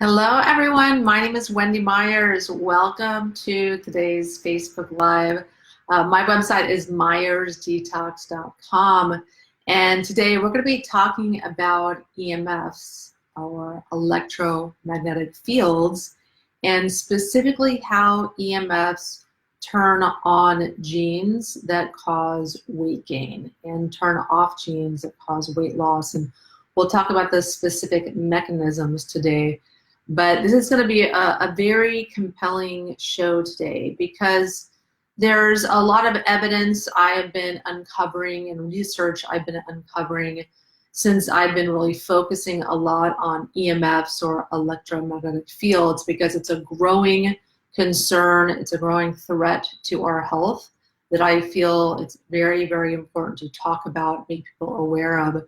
Hello, everyone. My name is Wendy Myers. Welcome to today's Facebook Live. My website is myersdetox.com. And today we're going to be talking about EMFs, or electromagnetic fields, and specifically how EMFs turn on genes that cause weight gain and turn off genes that cause weight loss. And we'll talk about the specific mechanisms today. But this is going to be a very compelling show today because there's a lot of evidence I have been uncovering and research I've been uncovering since I've been really focusing a lot on EMFs, or electromagnetic fields, because it's a growing concern, it's a growing threat to our health that I feel it's very, very important to talk about, make people aware of,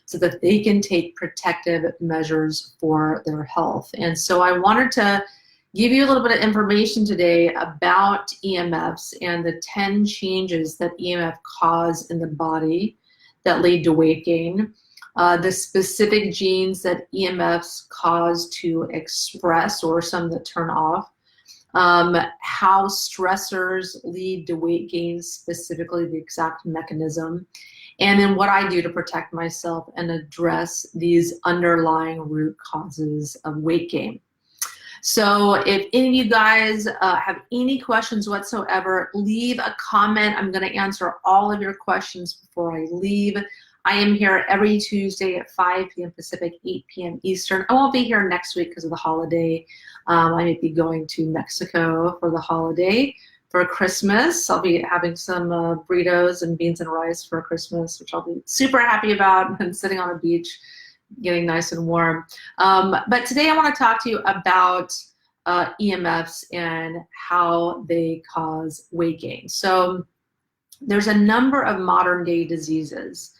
so that they can take protective measures for their health. And so I wanted to give you a little bit of information today about EMFs and the 10 changes that EMF cause in the body that lead to weight gain, the specific genes that EMFs cause to express, or some that turn off, how stressors lead to weight gain, specifically the exact mechanism, and then what I do to protect myself and address these underlying root causes of weight gain. So if any of you guys have any questions whatsoever, leave a comment. I'm going to answer all of your questions before I leave. I am here every Tuesday at 5 p.m. Pacific, 8 p.m. Eastern. I won't be here next week because of the holiday. I may be going to Mexico for the holiday. For Christmas, I'll be having some burritos and beans and rice for Christmas, which I'll be super happy about, and sitting on a beach, getting nice and warm. But today I want to talk to you about EMFs and how they cause weight gain. So there's a number of modern day diseases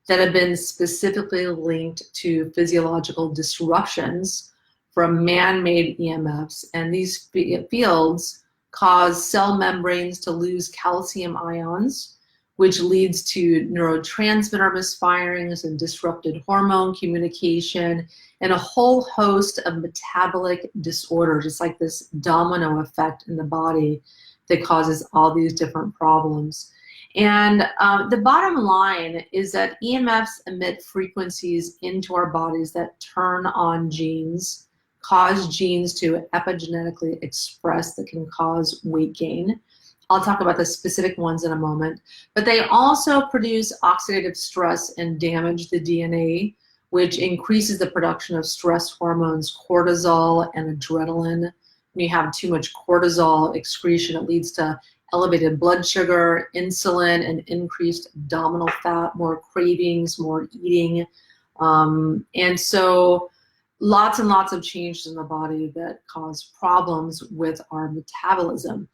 that have been specifically linked to physiological disruptions from man-made EMFs, and these fields cause cell membranes to lose calcium ions, which leads to neurotransmitter misfirings and disrupted hormone communication and a whole host of metabolic disorders. It's like this domino effect in the body that causes all these different problems. And the bottom line is that EMFs emit frequencies into our bodies that turn on genes, cause genes to epigenetically express, that can cause weight gain. I'll talk about the specific ones in a moment. But they also produce oxidative stress and damage the DNA, which increases the production of stress hormones, cortisol and adrenaline. When you have too much cortisol excretion, it leads to elevated blood sugar, insulin, and increased abdominal fat, more cravings, more eating. And so lots and lots of changes in the body that cause problems with our metabolism.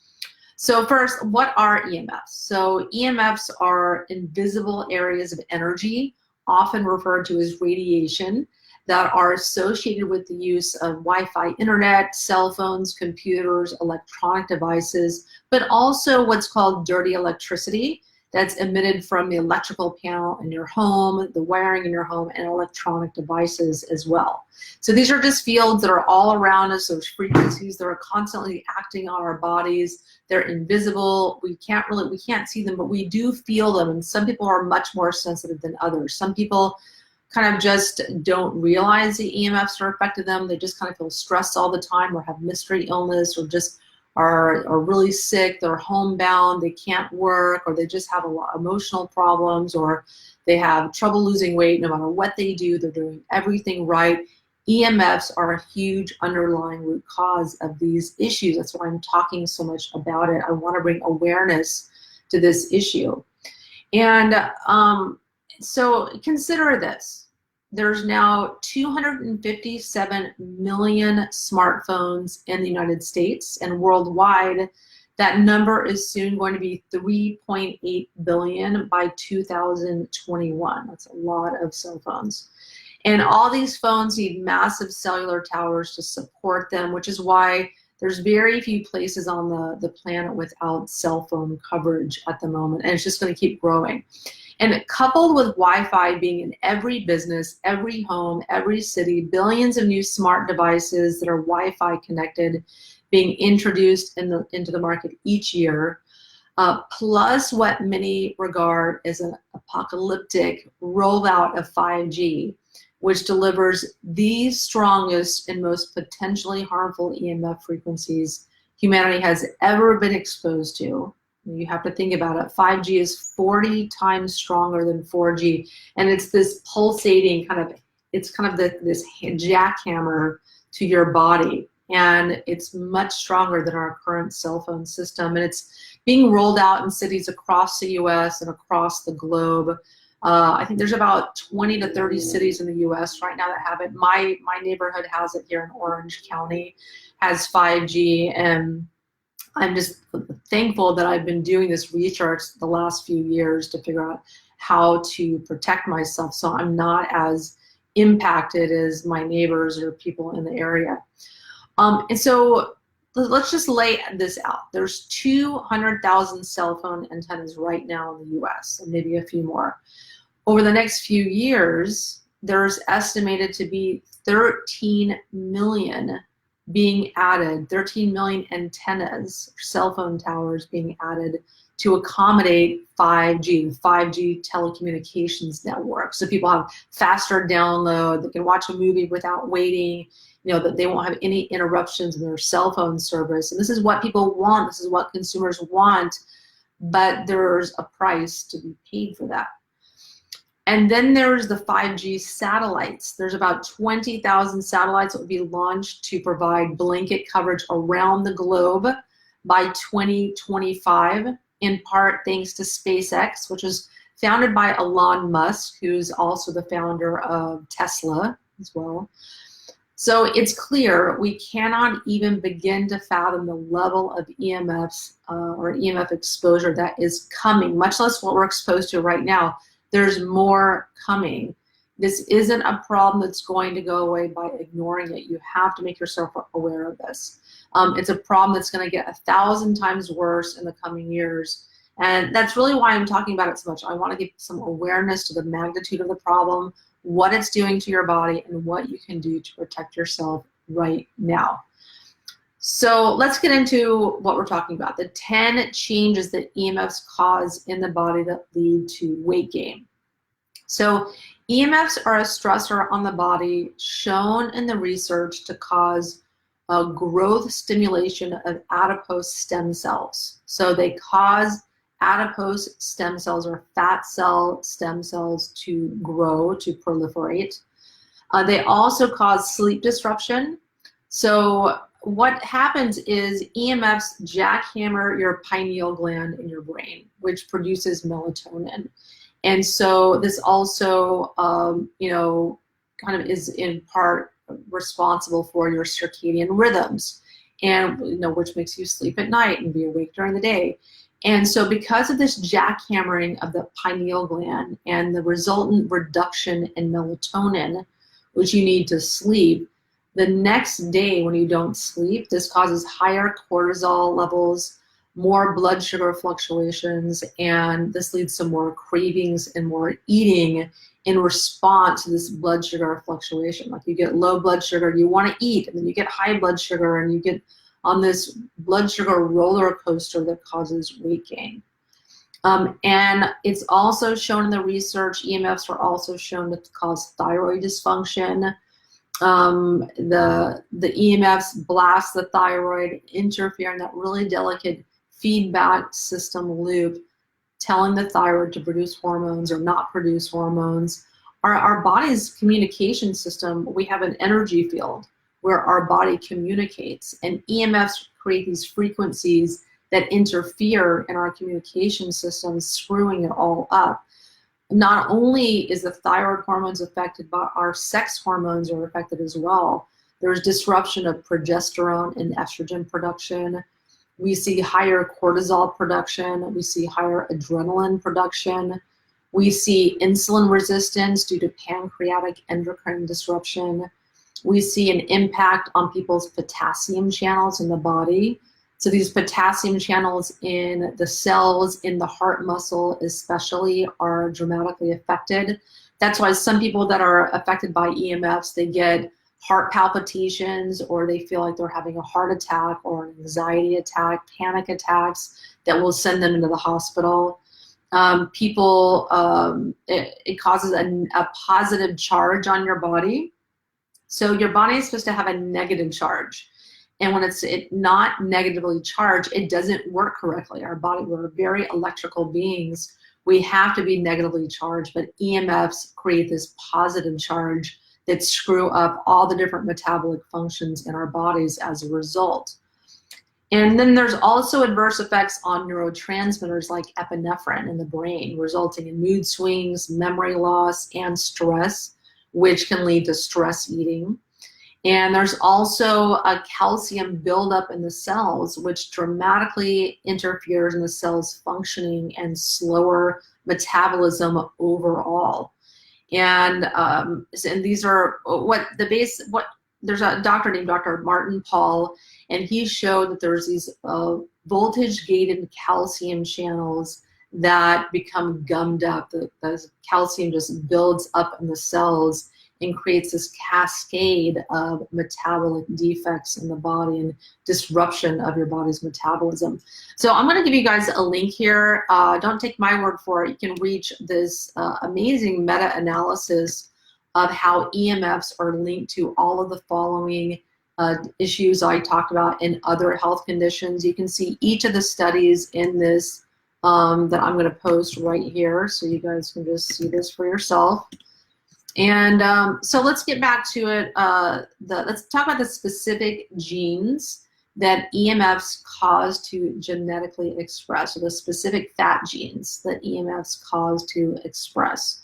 So first, what are EMFs? So EMFs are invisible areas of energy, often referred to as radiation, that are associated with the use of Wi-Fi internet, cell phones, computers, electronic devices, but also what's called dirty electricity that's emitted from the electrical panel in your home, the wiring in your home, and electronic devices as well. So these are just fields that are all around us, those frequencies that are constantly acting on our bodies. They're invisible. We can't see them, but we do feel them, and some people are much more sensitive than others. Some people kind of just don't realize the EMFs are affecting them. They just kind of feel stressed all the time, or have mystery illness, or just are really sick, they're homebound, they can't work, or they just have a lot of emotional problems, or they have trouble losing weight. No matter what they do, they're doing everything right. EMFs are a huge underlying root cause of these issues. That's why I'm talking so much about it. I want to bring awareness to this issue. And so consider this. There's now 257 million smartphones in the United States, and worldwide, that number is soon going to be 3.8 billion by 2021. That's a lot of cell phones. And all these phones need massive cellular towers to support them, which is why there's very few places on the planet without cell phone coverage at the moment, and it's just going to keep growing. And coupled with Wi-Fi being in every business, every home, every city, billions of new smart devices that are Wi-Fi connected being introduced into the market each year, plus what many regard as an apocalyptic rollout of 5G, which delivers the strongest and most potentially harmful EMF frequencies humanity has ever been exposed to. You have to think about it. 5G is 40 times stronger than 4G, and it's this pulsating this jackhammer to your body, and it's much stronger than our current cell phone system, and it's being rolled out in cities across the US and across the globe. I think there's about 20 to 30 cities in the US right now that have it. My neighborhood has it here in Orange County, has 5G, and I'm just thankful that I've been doing this research the last few years to figure out how to protect myself so I'm not as impacted as my neighbors or people in the area. And so let's just lay this out. There's 200,000 cell phone antennas right now in the US, and maybe a few more. Over the next few years, there's estimated to be 13 million being added, 13 million antennas, cell phone towers being added to accommodate 5G, the 5G telecommunications network. So people have faster download, they can watch a movie without waiting, that they won't have any interruptions in their cell phone service. And this is what people want, this is what consumers want, but there's a price to be paid for that. And then there's the 5G satellites. There's about 20,000 satellites that will be launched to provide blanket coverage around the globe by 2025, in part thanks to SpaceX, which is founded by Elon Musk, who's also the founder of Tesla as well. So it's clear we cannot even begin to fathom the level of EMFs or EMF exposure that is coming, much less what we're exposed to right now. There's more coming. This isn't a problem that's going to go away by ignoring it. You have to make yourself aware of this. It's a problem that's going to get 1,000 times worse in the coming years. And that's really why I'm talking about it so much. I want to give some awareness to the magnitude of the problem, what it's doing to your body, and what you can do to protect yourself right now. So let's get into what we're talking about, the 10 changes that EMFs cause in the body that lead to weight gain. So EMFs are a stressor on the body shown in the research to cause a growth stimulation of adipose stem cells. So they cause adipose stem cells or fat cell stem cells to grow, to proliferate. They also cause sleep disruption. So what happens is EMFs jackhammer your pineal gland in your brain, which produces melatonin. And so this also, kind of is in part responsible for your circadian rhythms, and which makes you sleep at night and be awake during the day. And so because of this jackhammering of the pineal gland and the resultant reduction in melatonin, which you need to sleep, the next day when you don't sleep, this causes higher cortisol levels, more blood sugar fluctuations, and this leads to more cravings and more eating in response to this blood sugar fluctuation. Like you get low blood sugar, you want to eat, and then you get high blood sugar, and you get on this blood sugar roller coaster that causes weight gain. And it's also shown in the research, EMFs are also shown to cause thyroid dysfunction. The EMFs blast the thyroid, interfere in that really delicate feedback system loop, telling the thyroid to produce hormones or not produce hormones. Our body's communication system, we have an energy field where our body communicates, and EMFs create these frequencies that interfere in our communication system, screwing it all up. Not only is the thyroid hormones affected, but our sex hormones are affected as well. There's disruption of progesterone and estrogen production. We see higher cortisol production. We see higher adrenaline production. We see insulin resistance due to pancreatic endocrine disruption. We see an impact on people's potassium channels in the body. So these potassium channels in the cells in the heart muscle especially are dramatically affected. That's why some people that are affected by EMFs, they get heart palpitations, or they feel like they're having a heart attack or an anxiety attack, panic attacks that will send them into the hospital. It causes a positive charge on your body. So your body is supposed to have a negative charge. And when it's not negatively charged, it doesn't work correctly. Our body, we're very electrical beings. We have to be negatively charged, but EMFs create this positive charge that screw up all the different metabolic functions in our bodies as a result. And then there's also adverse effects on neurotransmitters like epinephrine in the brain, resulting in mood swings, memory loss, and stress, which can lead to stress eating. And there's also a calcium buildup in the cells, which dramatically interferes in the cell's functioning and slower metabolism overall. And these are there's a doctor named Dr. Martin Pall, and he showed that there's these voltage-gated calcium channels that become gummed up. The calcium just builds up in the cells and creates this cascade of metabolic defects in the body and disruption of your body's metabolism. So I'm going to give you guys a link here. Don't take my word for it. You can reach this amazing meta-analysis of how EMFs are linked to all of the following issues I talked about in other health conditions. You can see each of the studies in this that I'm going to post right here, so you guys can just see this for yourself. And so let's get back to it. Let's talk about the specific genes that EMFs cause to genetically express, so the specific fat genes that EMFs cause to express.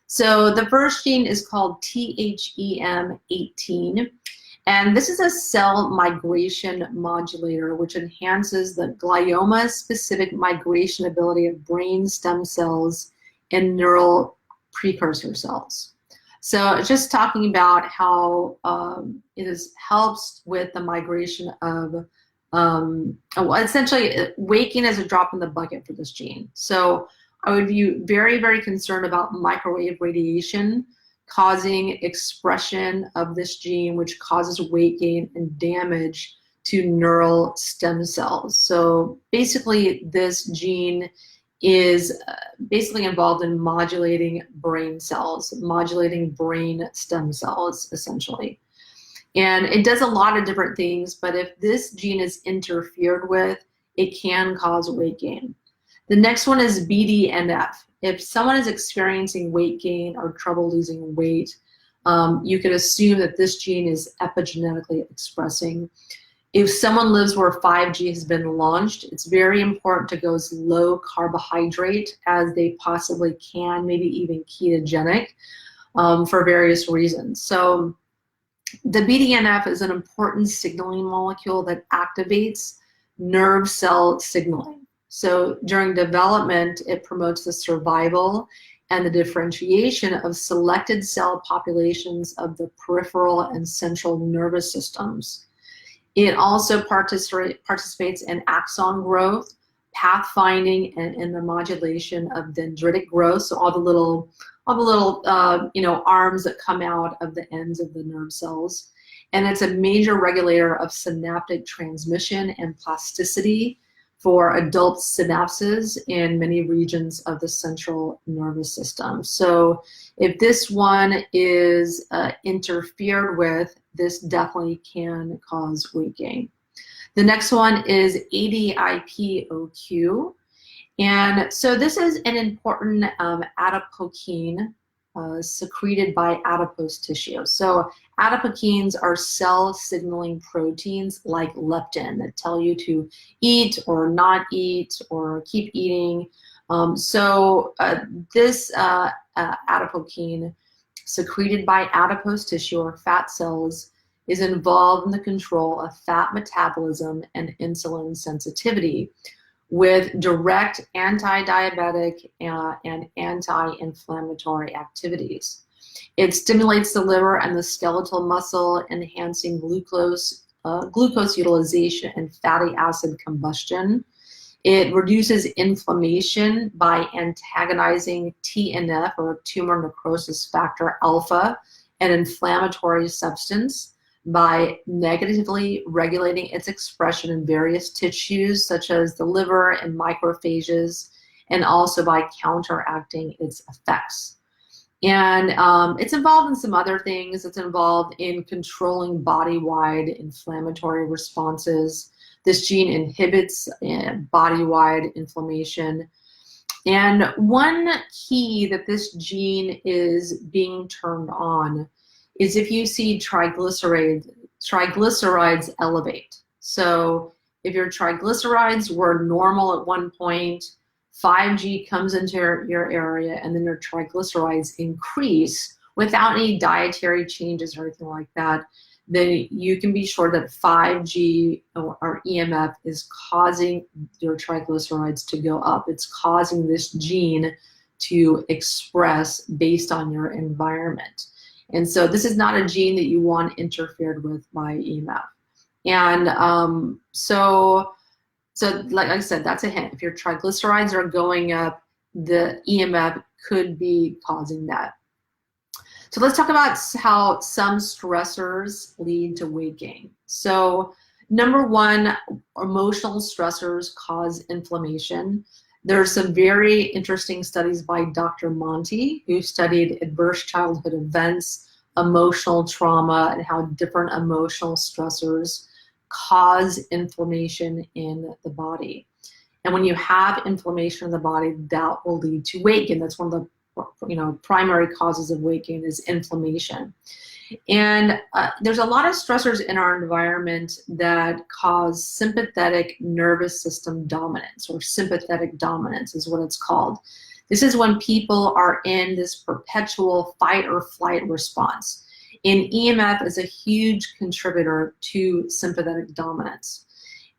So the first gene is called THEM18, and this is a cell migration modulator which enhances the glioma-specific migration ability of brain stem cells and neural precursor cells. So it's just talking about how helps with the migration of, essentially waking is a drop in the bucket for this gene. So I would be very, very concerned about microwave radiation causing expression of this gene, which causes weight gain and damage to neural stem cells. So basically this gene is basically involved in modulating brain cells, modulating brain stem cells, essentially. And it does a lot of different things, but if this gene is interfered with, it can cause weight gain. The next one is Bdnf. If someone is experiencing weight gain or trouble losing weight, you can assume that this gene is epigenetically expressing. If someone lives where 5G has been launched, it's very important to go as low carbohydrate as they possibly can, maybe even ketogenic, for various reasons. So the Bdnf is an important signaling molecule that activates nerve cell signaling. So during development, it promotes the survival and the differentiation of selected cell populations of the peripheral and central nervous systems. It also participates in axon growth, pathfinding, and in the modulation of dendritic growth. So all the little arms that come out of the ends of the nerve cells. And it's a major regulator of synaptic transmission and plasticity for adult synapses in many regions of the central nervous system. So if this one is interfered with, this definitely can cause weight gain. The next one is ADIPOQ. And so this is an important adipokine secreted by adipose tissue. So adipokines are cell signaling proteins like leptin that tell you to eat or not eat or keep eating. This adipokine secreted by adipose tissue or fat cells is involved in the control of fat metabolism and insulin sensitivity with direct anti-diabetic and anti-inflammatory activities. It stimulates the liver and the skeletal muscle, enhancing glucose glucose utilization and fatty acid combustion. It reduces inflammation by antagonizing TNF, or tumor necrosis factor alpha, an inflammatory substance, by negatively regulating its expression in various tissues such as the liver and macrophages, and also by counteracting its effects. And it's involved in some other things. It's involved in controlling body-wide inflammatory responses. This gene inhibits body-wide inflammation. And one key that this gene is being turned on is if you see triglycerides elevate. So if your triglycerides were normal at one point, 5G comes into your area, and then your triglycerides increase without any dietary changes or anything like that, then you can be sure that 5G or EMF is causing your triglycerides to go up. It's causing this gene to express based on your environment. And so this is not a gene that you want interfered with by EMF. And so like I said, that's a hint. If your triglycerides are going up, the EMF could be causing that. So let's talk about how some stressors lead to weight gain. So number one, emotional stressors cause inflammation. There's some very interesting studies by Dr. Monti, who studied adverse childhood events, emotional trauma, and how different emotional stressors cause inflammation in the body. And when you have inflammation in the body, that will lead to weight gain. That's one of the primary causes of weight gain is inflammation. And there's a lot of stressors in our environment that cause sympathetic nervous system dominance, or sympathetic dominance is what it's called. This is when people are in this perpetual fight or flight response. And EMF is a huge contributor to sympathetic dominance.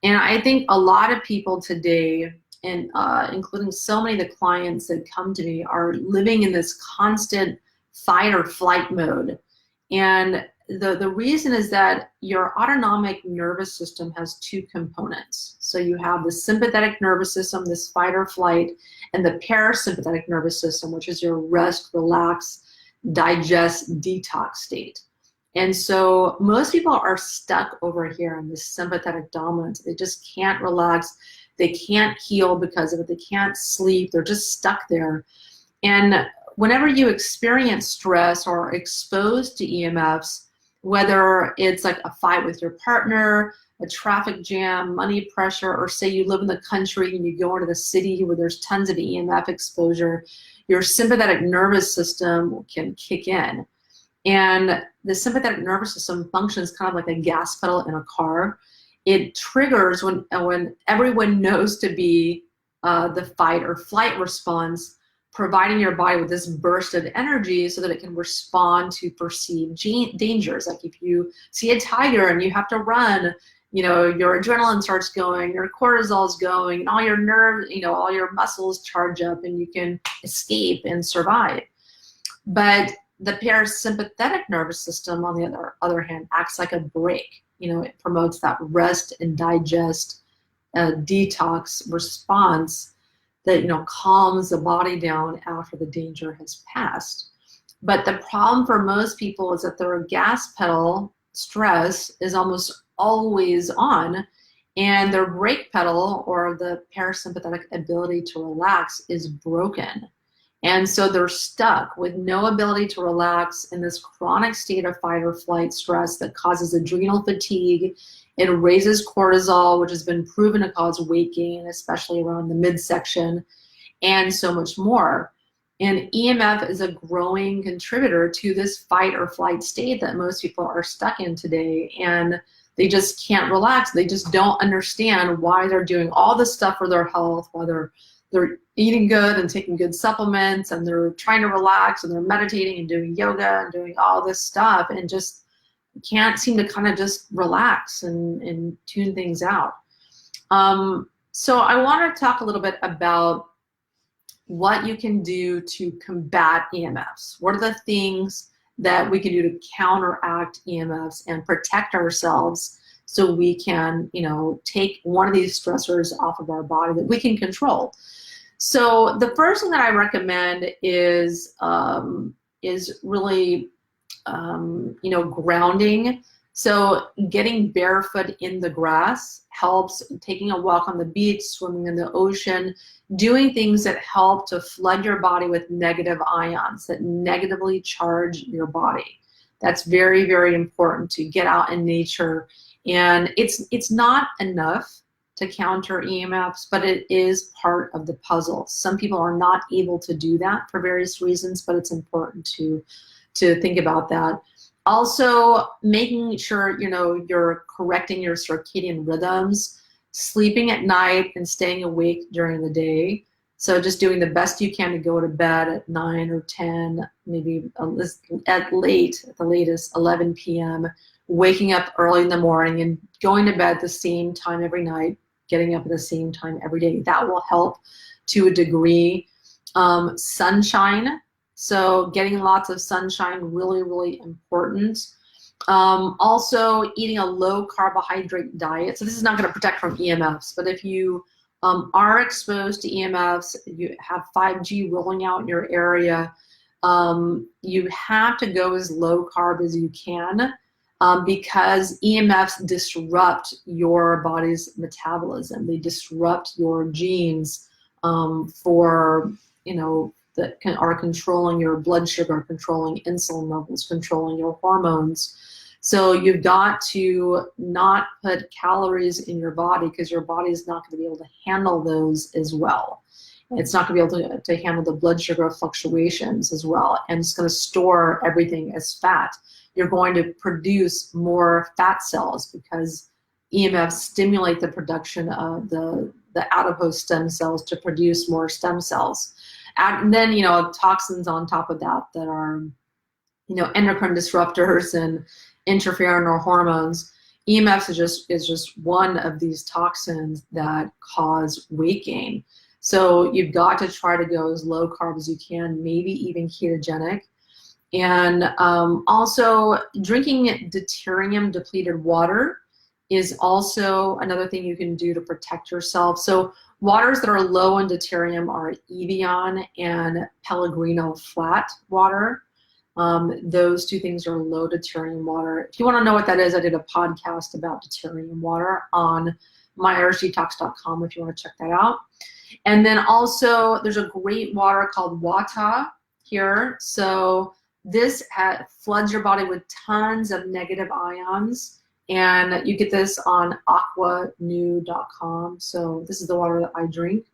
And I think a lot of people today, and including so many of the clients that come to me, are living in this constant fight or flight mode. And the reason is that your autonomic nervous system has two components. So you have the sympathetic nervous system, this fight or flight, and the parasympathetic nervous system, which is your rest, relax, digest, detox state. And so most people are stuck over here in this sympathetic dominance. They just can't relax. They can't heal because of it. They can't sleep. They're just stuck there. And whenever you experience stress or are exposed to EMFs, whether it's like a fight with your partner, a traffic jam, money pressure, or say you live in the country and you go into the city where there's tons of EMF exposure, your sympathetic nervous system can kick in. And the sympathetic nervous system functions kind of like a gas pedal in a car. It triggers when everyone knows to be the fight or flight response, providing your body with this burst of energy so that it can respond to perceived dangers. Like if you see a tiger and you have to run, your adrenaline starts going, your cortisol's going, and all your nerves, all your muscles charge up, and you can escape and survive. But the parasympathetic nervous system, on the other hand, acts like a brake. It promotes that rest and digest, detox response that calms the body down after the danger has passed. But the problem for most people is that their gas pedal stress is almost always on, and their brake pedal, or the parasympathetic ability to relax, is broken. And so they're stuck with no ability to relax in this chronic state of fight or flight stress that causes adrenal fatigue. It raises cortisol, which has been proven to cause weight gain, especially around the midsection, and so much more. And EMF is a growing contributor to this fight or flight state that most people are stuck in today. And they just can't relax. They just don't understand why they're doing all this stuff for their health, why they're eating good and taking good supplements, and they're trying to relax, and they're meditating and doing yoga and doing all this stuff, and just can't seem to kind of just relax and tune things out. So I want to talk a little bit about what you can do to combat EMFs. What are the things that we can do to counteract EMFs and protect ourselves so we can, take one of these stressors off of our body that we can control. So the first thing that I recommend is really, grounding. So getting barefoot in the grass helps, taking a walk on the beach, swimming in the ocean, doing things that help to flood your body with negative ions that negatively charge your body. That's very, very important to get out in nature. And it's not enough to counter EMFs, but it is part of the puzzle. Some people are not able to do that for various reasons, but it's important to think about that. Also, making sure you're correcting your circadian rhythms, sleeping at night and staying awake during the day. So just doing the best you can to go to bed at 9 or 10, maybe at the latest 11 p.m., waking up early in the morning and going to bed at the same time every night, getting up at the same time every day. That will help to a degree. Sunshine. So getting lots of sunshine, really, really important. Also eating a low carbohydrate diet. So this is not going to protect from EMFs, but if you are exposed to EMFs, you have 5G rolling out in your area, you have to go as low carb as you can because EMFs disrupt your body's metabolism. They disrupt your genes that are controlling your blood sugar, controlling insulin levels, controlling your hormones. So you've got to not put calories in your body because your body is not going to be able to handle those as well. It's not going to be able to handle the blood sugar fluctuations as well, and it's going to store everything as fat. You're going to produce more fat cells because EMFs stimulate the production of the adipose stem cells to produce more stem cells. And then, toxins on top of that are, endocrine disruptors and interfere in our hormones. EMFs is just one of these toxins that cause weight gain. So you've got to try to go as low carb as you can, maybe even ketogenic. And also drinking deuterium depleted water is also another thing you can do to protect yourself. So waters that are low in deuterium are Evian and Pellegrino flat water. Those two things are low deuterium water. If you want to know what that is, I did a podcast about deuterium water on myurgedetox.com if you want to check that out. And then also there's a great water called Wata here. So this floods your body with tons of negative ions. And you get this on aquanew.com. So this is the water that I drink.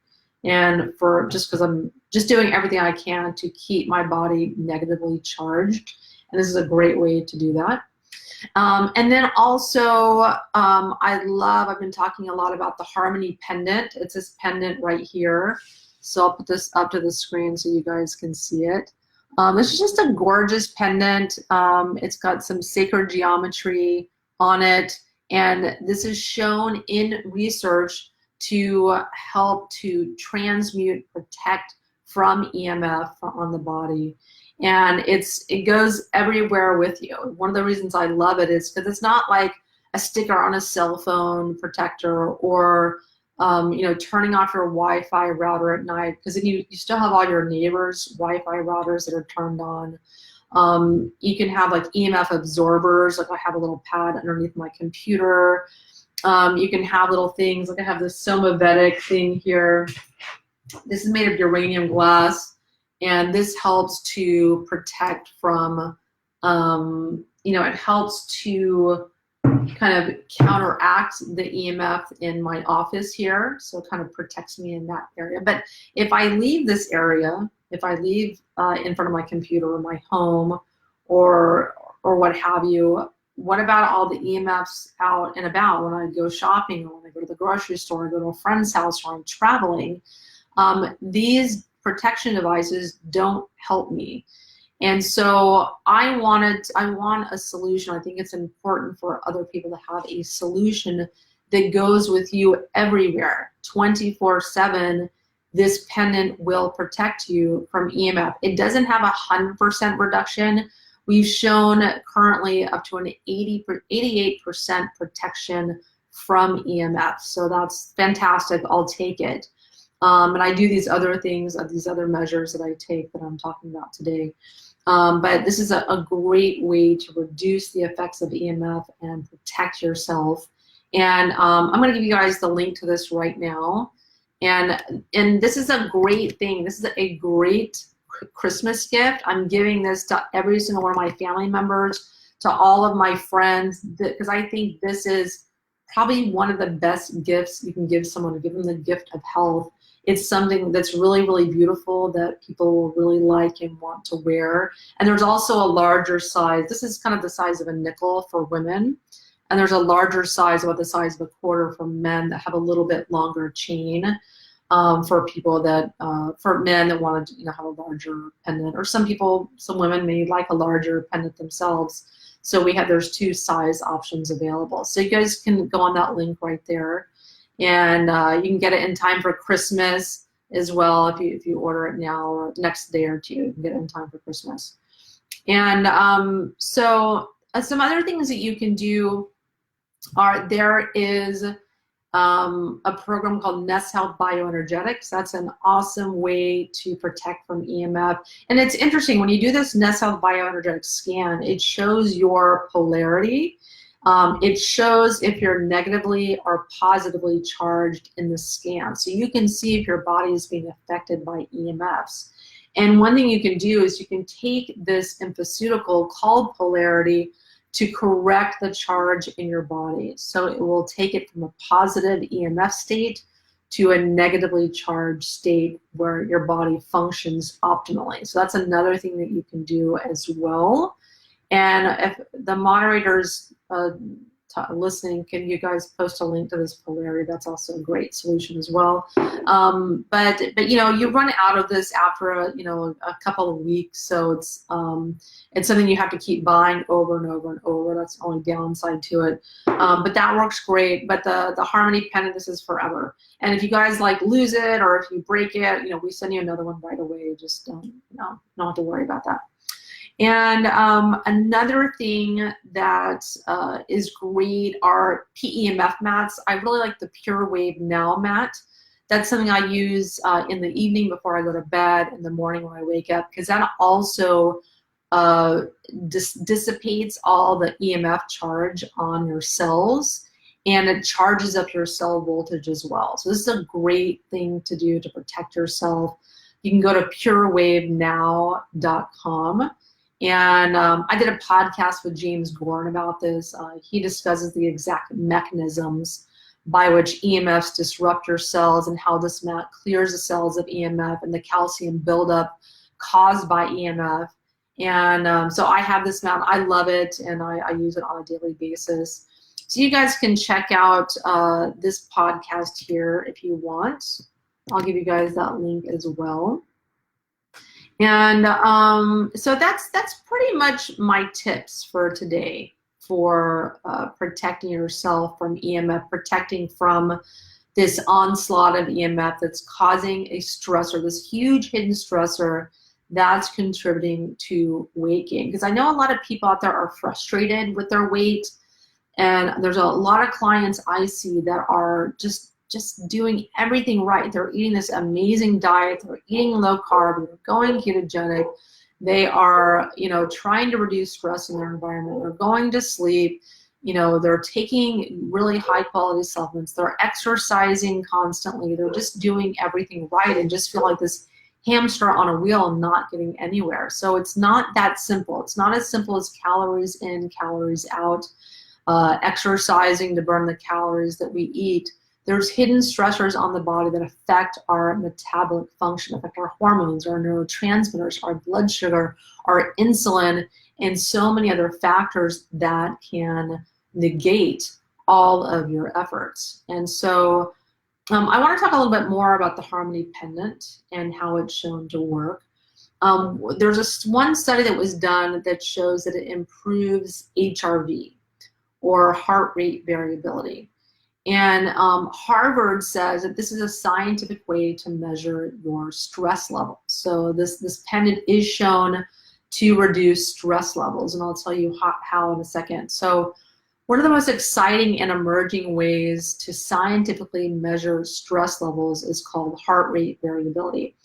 And because I'm just doing everything I can to keep my body negatively charged. And this is a great way to do that. And then also, I've been talking a lot about the Harmony Pendant. It's this pendant right here. So I'll put this up to the screen so you guys can see it. This is just a gorgeous pendant. It's got some sacred geometry on it, and this is shown in research to help to transmute, protect from EMF on the body. And it goes everywhere with you. One of the reasons I love it is because it's not like a sticker on a cell phone protector or turning off your Wi-Fi router at night, because then you still have all your neighbors' Wi-Fi routers that are turned on. You can have like EMF absorbers, like I have a little pad underneath my computer. You can have little things, like I have this Somavedic thing here. This is made of uranium glass, and this helps to protect from, it helps to kind of counteract the EMF in my office here, so it kind of protects me in that area. But if I leave this area, if I leave in front of my computer or my home or what have you, what about all the EMFs out and about when I go shopping or when I go to the grocery store, or go to a friend's house, or I'm traveling? These protection devices don't help me. And so I want a solution. I think it's important for other people to have a solution that goes with you everywhere, 24/7. This pendant will protect you from EMF. It doesn't have 100% reduction, we've shown currently up to an 88% protection from EMF. So that's fantastic. I'll take it. And I do these other things, these other measures that I take that I'm talking about today. But this is a great way to reduce the effects of EMF and protect yourself. And I'm going to give you guys the link to this right now. And this is a great thing. This is a great Christmas gift. I'm giving this to every single one of my family members, to all of my friends, because I think this is probably one of the best gifts you can give someone, to give them the gift of health. It's something that's really, really beautiful that people will really like and want to wear. And there's also a larger size. This is kind of the size of a nickel for women. And there's a larger size, about the size of a quarter, for men that have a little bit longer chain, for people that, for men that want to, have a larger pendant. Or some women may like a larger pendant themselves. So there's 2 size options available. So you guys can go on that link right there. And you can get it in time for Christmas as well if you order it now, or next day or 2. You can get it in time for Christmas. And so some other things that you can do are, there is a program called Nest Health Bioenergetics. That's an awesome way to protect from EMF. And it's interesting, when you do this Nest Health Bioenergetics scan, it shows your polarity. It shows if you're negatively or positively charged in the scan. So you can see if your body is being affected by EMFs. And one thing you can do is you can take this infoceutical called polarity to correct the charge in your body. So it will take it from a positive EMF state to a negatively charged state where your body functions optimally. So that's another thing that you can do as well. And if the moderators listening, can you guys post a link to this polarity? That's also a great solution as well. But you run out of this after a couple of weeks, so it's something you have to keep buying over and over and over. That's the only downside to it. But that works great. But the Harmony Pendant, this is forever. And if you guys lose it, or if you break it, we send you another one right away. Just don't have to worry about that. And another thing that is great are PEMF mats. I really like the Pure Wave Now mat. That's something I use in the evening before I go to bed, in the morning when I wake up, because that also dissipates all the EMF charge on your cells, and it charges up your cell voltage as well. So this is a great thing to do to protect yourself. You can go to purewavenow.com. And I did a podcast with James Gorn about this. He discusses the exact mechanisms by which EMFs disrupt your cells, and how this mat clears the cells of EMF and the calcium buildup caused by EMF. And so I have this mat. I love it, and I use it on a daily basis. So you guys can check out this podcast here if you want. I'll give you guys that link as well. And so that's pretty much my tips for today for protecting yourself from EMF, protecting from this onslaught of EMF that's causing a stressor, this huge hidden stressor that's contributing to weight gain. Because I know a lot of people out there are frustrated with their weight, and there's a lot of clients I see that are just doing everything right. They're eating this amazing diet, they're eating low carb, they're going ketogenic, they are, trying to reduce stress in their environment, they're going to sleep, they're taking really high quality supplements, they're exercising constantly, they're just doing everything right, and just feel like this hamster on a wheel and not getting anywhere. So it's not that simple. It's not as simple as calories in, calories out, exercising to burn the calories that we eat. There's hidden stressors on the body that affect our metabolic function, affect our hormones, our neurotransmitters, our blood sugar, our insulin, and so many other factors that can negate all of your efforts. And so I want to talk a little bit more about the Harmony Pendant and how it's shown to work. There's one study that was done that shows that it improves HRV, or heart rate variability. And Harvard says that this is a scientific way to measure your stress level. So this pendant is shown to reduce stress levels, and I'll tell you how in a second. So one of the most exciting and emerging ways to scientifically measure stress levels is called heart rate variability.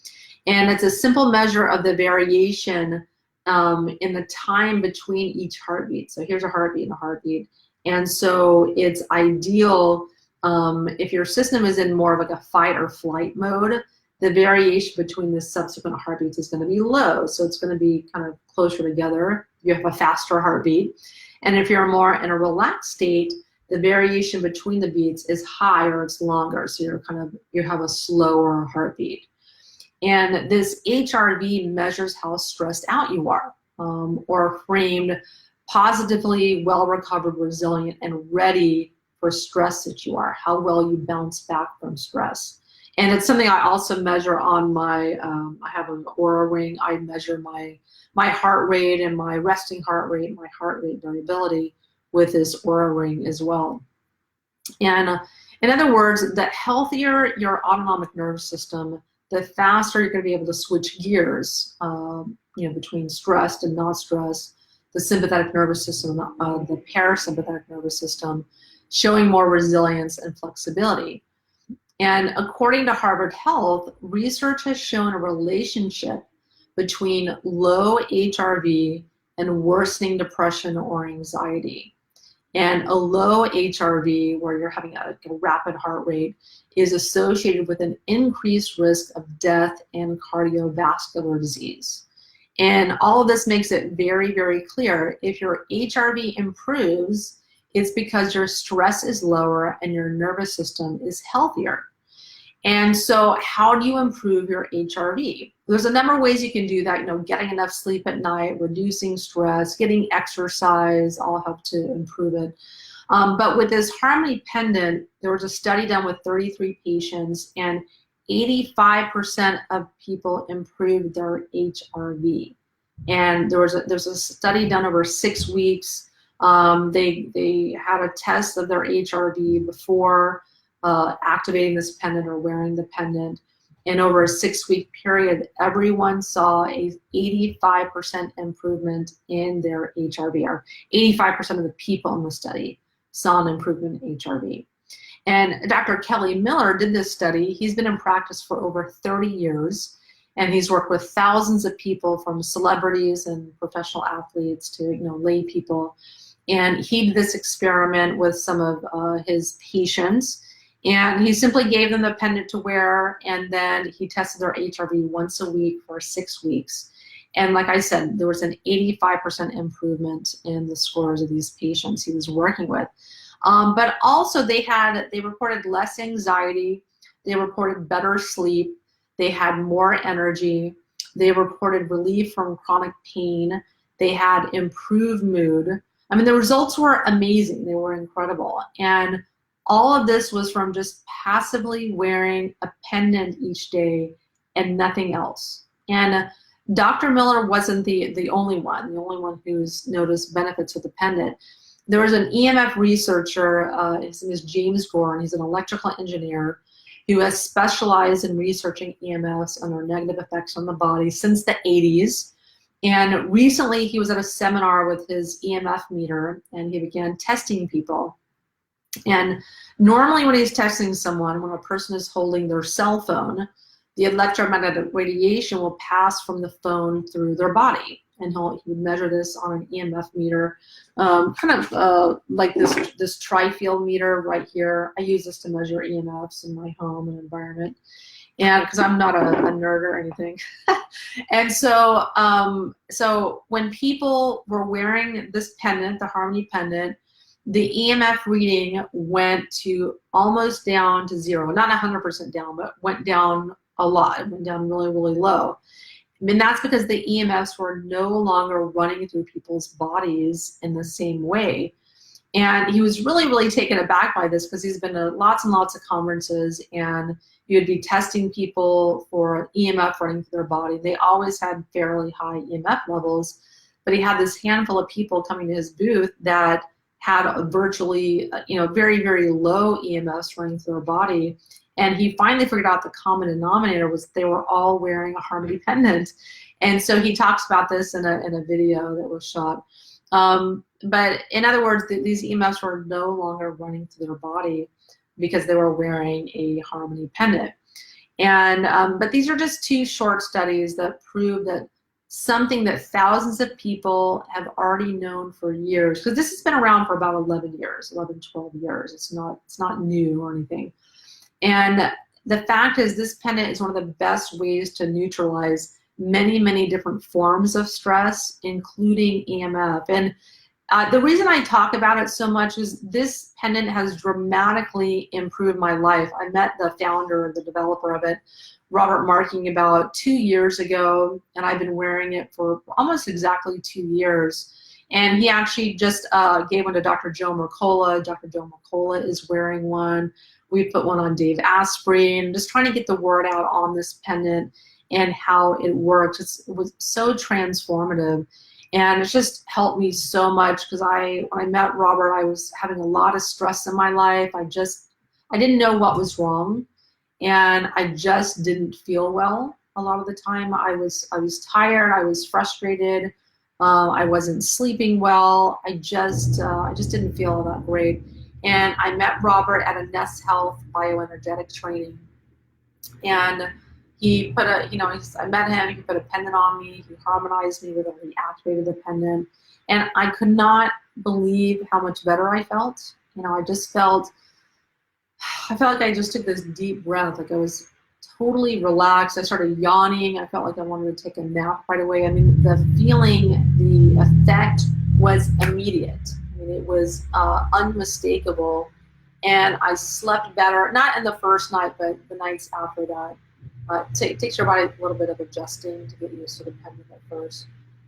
And it's a simple measure of the variation in the time between each heartbeat. So here's a heartbeat and a heartbeat. And so it's ideal if your system is in more of like a fight or flight mode, the variation between the subsequent heartbeats is going to be low. So it's going to be kind of closer together. You have a faster heartbeat. And if you're more in a relaxed state, the variation between the beats is higher, it's longer. So you have a slower heartbeat. And this HRV measures how stressed out you are, or framed positively, well-recovered, resilient, and ready for stress that you are, how well you bounce back from stress. And it's something I also measure on my, I have an Aura ring. I measure my heart rate and my resting heart rate and my heart rate variability with this Aura ring as well. And in other words, the healthier your autonomic nervous system, the faster you're going to be able to switch gears, between stressed and not stressed, the sympathetic nervous system, the parasympathetic nervous system, showing more resilience and flexibility. And according to Harvard Health, research has shown a relationship between low HRV and worsening depression or anxiety. And a low HRV, where you're having a rapid heart rate, is associated with an increased risk of death and cardiovascular disease. And all of this makes it very, very clear. If your HRV improves, it's because your stress is lower and your nervous system is healthier. And so how do you improve your HRV? There's a number of ways you can do that, getting enough sleep at night, reducing stress, getting exercise, all help to improve it. But with this Harmony Pendant, there was a study done with 33 patients, and 85% of people improved their HRV. And there's a study done over 6 weeks. They had a test of their HRV before activating this pendant or wearing the pendant. And over a 6-week period, everyone saw a 85% improvement in their HRV, or 85% of the people in the study saw an improvement in HRV. And Dr. Kelly Miller did this study. He's been in practice for over 30 years, and he's worked with thousands of people, from celebrities and professional athletes to lay people. And he did this experiment with some of his patients. And he simply gave them the pendant to wear, and then he tested their HRV once a week for 6 weeks. And like I said, there was an 85% improvement in the scores of these patients he was working with. But also they reported less anxiety, they reported better sleep, they had more energy, they reported relief from chronic pain, they had improved mood. I mean, the results were amazing, they were incredible. And all of this was from just passively wearing a pendant each day and nothing else. And Dr. Miller wasn't the only one who's noticed benefits with the pendant. There was an EMF researcher, his name is James Gorn. He's an electrical engineer who has specialized in researching EMFs and their negative effects on the body since the 80s. And recently he was at a seminar with his EMF meter, and he began testing people. And normally when he's testing someone, when a person is holding their cell phone, the electromagnetic radiation will pass from the phone through their body. And he would measure this on an EMF meter, like this tri-field meter right here. I use this to measure EMFs in my home and environment, and because I'm not a nerd or anything. And so, so when people were wearing this pendant, the Harmony Pendant, the EMF reading went to almost down to 0, not 100% down, but went down a lot. It went down really, really low. And that's because the EMFs were no longer running through people's bodies in the same way. And he was really, really taken aback by this, because he's been to lots and lots of conferences, and he would be testing people for EMF running through their body. They always had fairly high EMF levels, but he had this handful of people coming to his booth that had a virtually, very, very low EMFs running through their body. And he finally figured out the common denominator was they were all wearing a Harmony Pendant. And so he talks about this in a video that was shot. But in other words, these EMFs were no longer running through their body because they were wearing a Harmony Pendant. And but these are just 2 short studies that prove that something that thousands of people have already known for years, because this has been around for about 11 years, 11, 12 years. It's not new or anything. And the fact is, this pendant is one of the best ways to neutralize many, many different forms of stress, including EMF. And the reason I talk about it so much is this pendant has dramatically improved my life. I met the founder, the developer of it, Robert Marking, about 2 years ago, and I've been wearing it for almost exactly 2 years. And he actually just gave one to Dr. Joe Mercola. Dr. Joe Mercola is wearing one. We put one on Dave Asprey, just trying to get the word out on this pendant and how it works. It was so transformative. And it's just helped me so much, because when I met Robert, I was having a lot of stress in my life. I didn't know what was wrong, and I just didn't feel well a lot of the time. I was tired, I was frustrated, I wasn't sleeping well. I just didn't feel that great. And I met Robert at a Nest Health Bioenergetics training, and he put I met him, he put a pendant on me, he harmonized me with it, he activated the pendant, and I could not believe how much better I felt. I felt like I just took this deep breath, like I was totally relaxed. I started yawning, I felt like I wanted to take a nap right away. I mean, the feeling, the effect was immediate. I mean, it was unmistakable, and I slept better, not in the first night, but the nights after that. It takes your body a little bit of adjusting to get used to the pendant at first.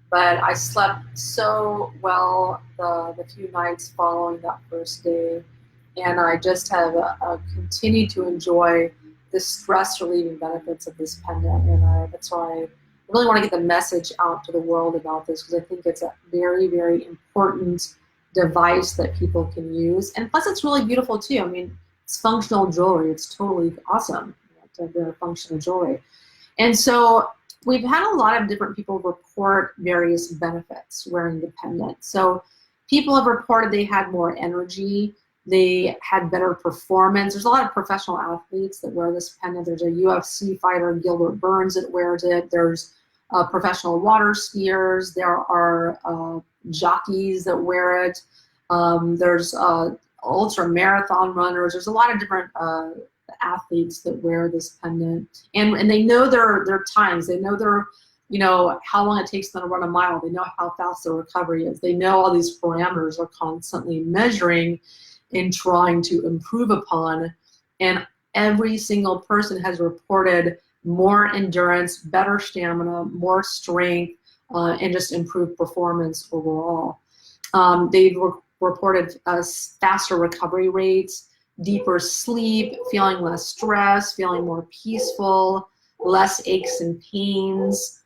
But I slept so well the few nights following that first day. And I just have continued to enjoy the stress relieving benefits of this pendant. And that's why I really want to get the message out to the world about this, because I think it's a very, very important device that people can use. And plus, it's really beautiful too. I mean, it's functional jewelry. It's totally awesome to wear functional jewelry. And so we've had a lot of different people report various benefits wearing the pendant. So people have reported they had more energy, they had better performance. There's a lot of professional athletes that wear this pendant. There's a UFC fighter, Gilbert Burns, that wears it. There's professional water skiers. There are jockeys that wear it. There's ultra marathon runners. There's a lot of different athletes that wear this pendant, and they know their times. They know how long it takes them to run a mile. They know how fast their recovery is. They know all these parameters are constantly measuring and trying to improve upon, and every single person has reported more endurance, better stamina, more strength, and just improved performance overall. They've reported faster recovery rates, deeper sleep, feeling less stress, feeling more peaceful, less aches and pains,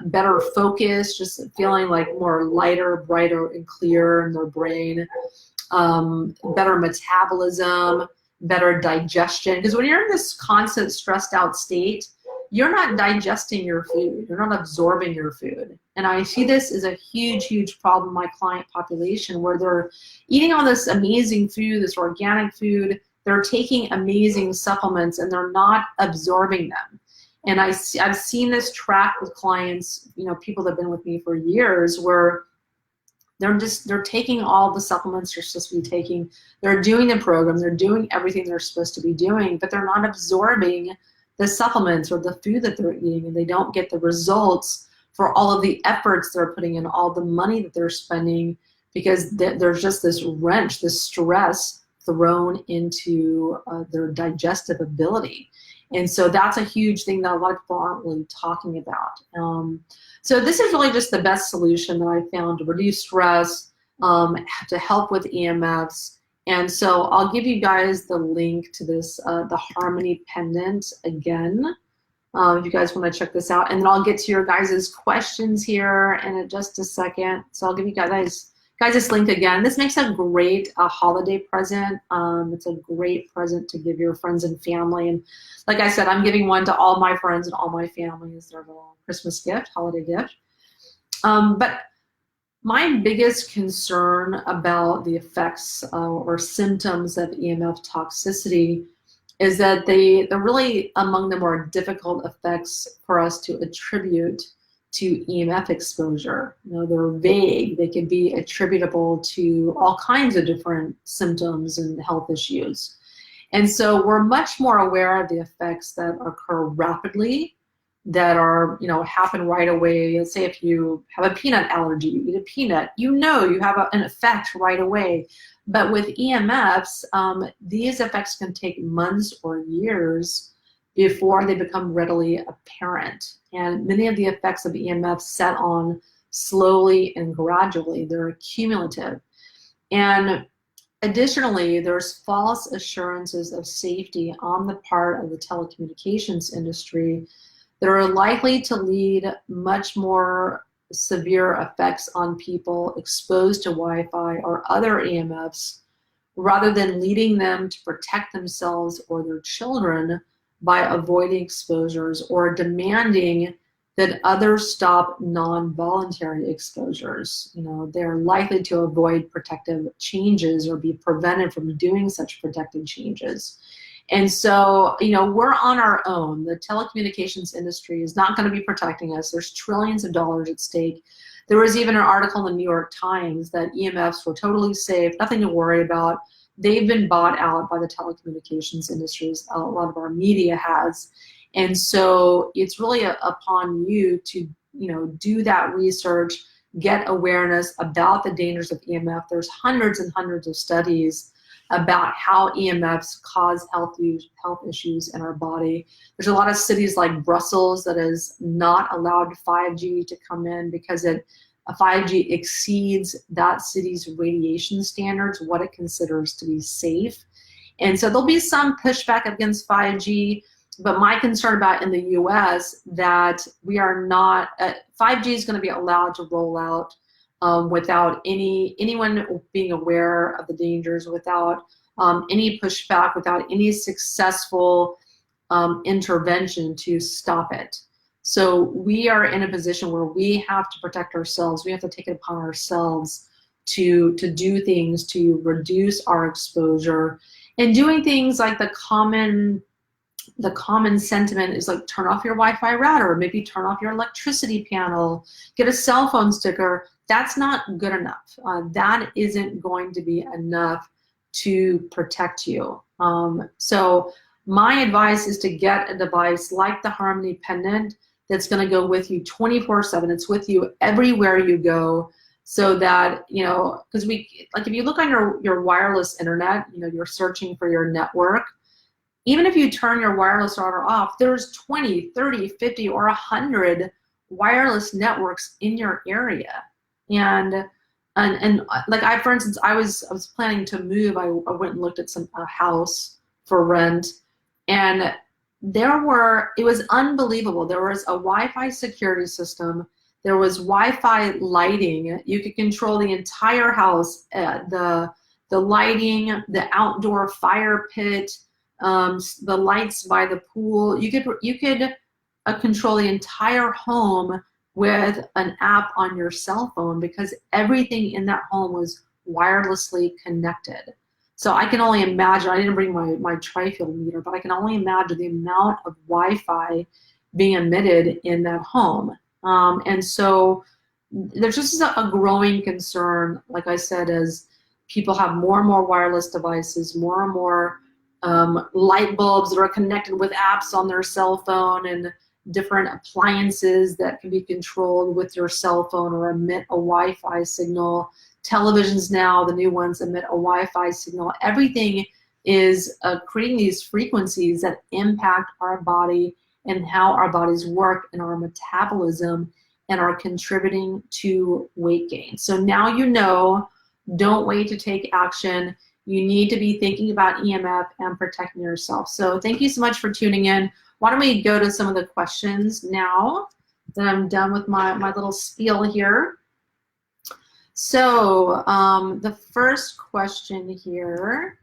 better focus, just feeling like more lighter, brighter, and clearer in their brain, better metabolism, better digestion. Because when you're in this constant stressed out state, you're not digesting your food, you're not absorbing your food. And I see this as a huge, huge problem in my client population, where they're eating all this amazing food, this organic food, they're taking amazing supplements, and they're not absorbing them. And I've seen this track with clients, people that have been with me for years, where they're taking all the supplements they're supposed to be taking, they're doing the program, they're doing everything they're supposed to be doing, but they're not absorbing the supplements or the food that they're eating, and they don't get the results for all of the efforts they're putting in, all the money that they're spending, because there's just this wrench, this stress thrown into their digestive ability. And so that's a huge thing that a lot of people aren't really talking about. So this is really just the best solution that I found to reduce stress, to help with EMFs. And so I'll give you guys the link to this, the Harmony Pendant again, if you guys want to check this out. And then I'll get to your guys' questions here in just a second. So I'll give you guys Guys, this link again. This makes a great holiday present. It's a great present to give your friends and family. And like I said, I'm giving one to all my friends and all my family as their little Christmas gift, holiday gift. But my biggest concern about the effects or symptoms of EMF toxicity is that they're really among the more difficult effects for us to attribute to EMF exposure. You know, they're vague. They can be attributable to all kinds of different symptoms and health issues. And so we're much more aware of the effects that occur rapidly, that are, you know, happen right away. Let's say if you have a peanut allergy, you eat a peanut, you know you have an effect right away. But with EMFs, these effects can take months or years before they become readily apparent. And many of the effects of EMFs set on slowly and gradually. They're cumulative. And additionally, there's false assurances of safety on the part of the telecommunications industry that are likely to lead much more severe effects on people exposed to Wi-Fi or other EMFs, rather than leading them to protect themselves or their children by avoiding exposures or demanding that others stop non-voluntary exposures. You know, they're likely to avoid protective changes or be prevented from doing such protective changes. And so, you know, we're on our own. The telecommunications industry is not going to be protecting us. There's trillions of dollars at stake. There was even an article in the New York Times that EMFs were totally safe, nothing to worry about. They've been bought out by the telecommunications industries. A lot of our media has. And so it's really upon you to, you know, do that research, get awareness about the dangers of EMF. There's hundreds and hundreds of studies about how EMFs cause health issues in our body. There's a lot of cities like Brussels that is not allowed 5G to come in because 5G exceeds that city's radiation standards, what it considers to be safe. And so there'll be some pushback against 5G, but my concern about in the US that we are not, 5G is going to be allowed to roll out without anyone being aware of the dangers, without any pushback, without any successful intervention to stop it. So we are in a position where we have to protect ourselves. We have to take it upon ourselves to do things to reduce our exposure, and doing things like the common sentiment is like turn off your Wi-Fi router, maybe turn off your electricity panel, get a cell phone sticker. That's not good enough. That isn't going to be enough to protect you. So my advice is to get a device like the Harmony Pendant that's going to go with you 24/7. It's with you everywhere you go, so that, you know, because like if you look on your wireless internet, you know, you're searching for your network. Even if you turn your wireless router off, there's 20, 30, 50, or 100 wireless networks in your area. And like for instance, I was planning to move. I went and looked at a house for rent, and it was unbelievable. There was a Wi-Fi security system. There was Wi-Fi lighting. You could control the entire house, the lighting, the outdoor fire pit, the lights by the pool. You could control the entire home with an app on your cell phone, because everything in that home was wirelessly connected. So I can only imagine, I didn't bring my tri-field meter, but I can only imagine the amount of Wi-Fi being emitted in that home. And so there's just a growing concern, like I said, as people have more and more wireless devices, more and more light bulbs that are connected with apps on their cell phone, and different appliances that can be controlled with your cell phone or emit a Wi-Fi signal. Televisions now, the new ones, emit a Wi-Fi signal. Everything is creating these frequencies that impact our body and how our bodies work and our metabolism, and are contributing to weight gain. So now you know, don't wait to take action. You need to be thinking about EMF and protecting yourself. So thank you so much for tuning in. Why don't we go to some of the questions now that I'm done with my little spiel here. So the first question here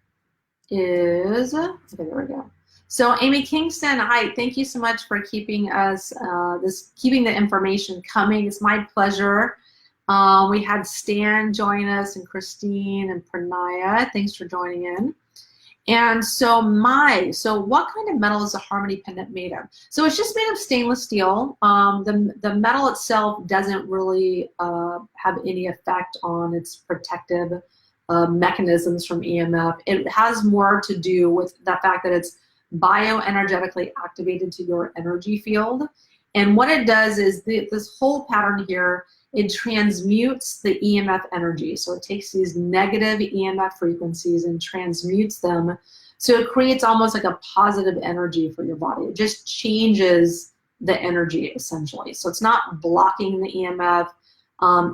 is, okay, there we go. So Amy Kingston, hi, thank you so much for keeping us, keeping the information coming. It's my pleasure. We had Stan join us and Christine and Pranaya. Thanks for joining in. And so what kind of metal is a Harmony Pendant made of? So it's just made of stainless steel. The metal itself doesn't really have any effect on its protective mechanisms from EMF. It has more to do with the fact that it's bioenergetically activated to your energy field. And what it does is this whole pattern here, it transmutes the EMF energy. So it takes these negative EMF frequencies and transmutes them. So it creates almost like a positive energy for your body. It just changes the energy essentially. So it's not blocking the EMF.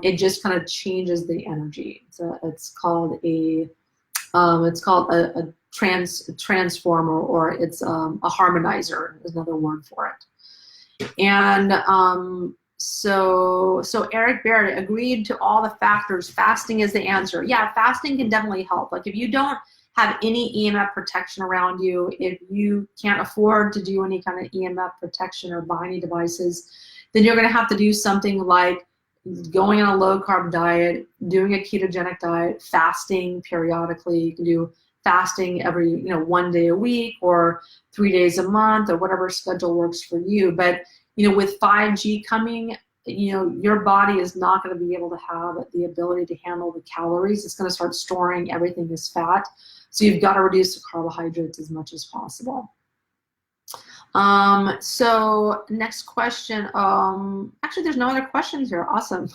It just kind of changes the energy. So it's called a transformer, or it's a harmonizer is another word for it. And so Eric Barrett agreed to all the factors. Fasting is the answer. Yeah, fasting can definitely help. Like if you don't have any EMF protection around you, if you can't afford to do any kind of EMF protection or buy any devices, then you're going to have to do something like going on a low carb diet, doing a ketogenic diet, fasting periodically. You can do fasting every, 1 day a week or 3 days a month or whatever schedule works for you. But with 5G coming, your body is not going to be able to have the ability to handle the calories. It's going to start storing everything as fat. So you've got to reduce the carbohydrates as much as possible. So next question. Actually, there's no other questions here. Awesome.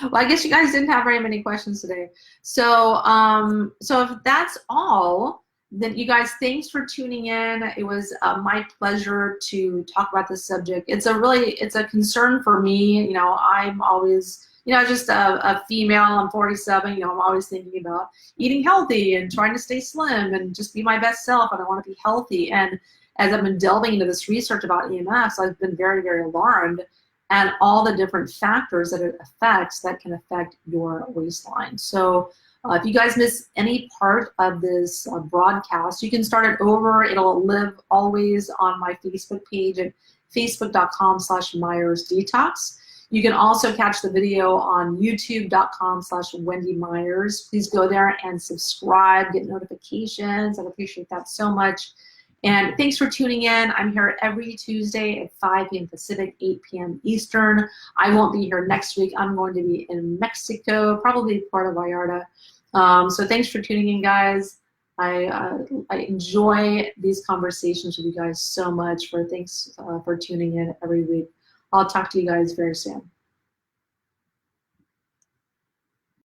Well, I guess you guys didn't have very many questions today. So, so if that's all, then you guys, thanks for tuning in. It was my pleasure to talk about this subject. It's a concern for me. I'm always, just a female. I'm 47. I'm always thinking about eating healthy and trying to stay slim and just be my best self. And I want to be healthy. And as I've been delving into this research about EMFs, I've been very, very alarmed at all the different factors that it affects that can affect your waistline. So if you guys miss any part of this broadcast, you can start it over. It'll live always on my Facebook page at facebook.com/MyersDetox. You can also catch the video on youtube.com/Wendy Myers. Please go there and subscribe, get notifications. I'd appreciate that so much. And thanks for tuning in. I'm here every Tuesday at 5 p.m. Pacific, 8 p.m. Eastern. I won't be here next week. I'm going to be in Mexico, probably Puerto Vallarta. So thanks for tuning in, guys. I enjoy these conversations with you guys so much. Thanks for tuning in every week. I'll talk to you guys very soon.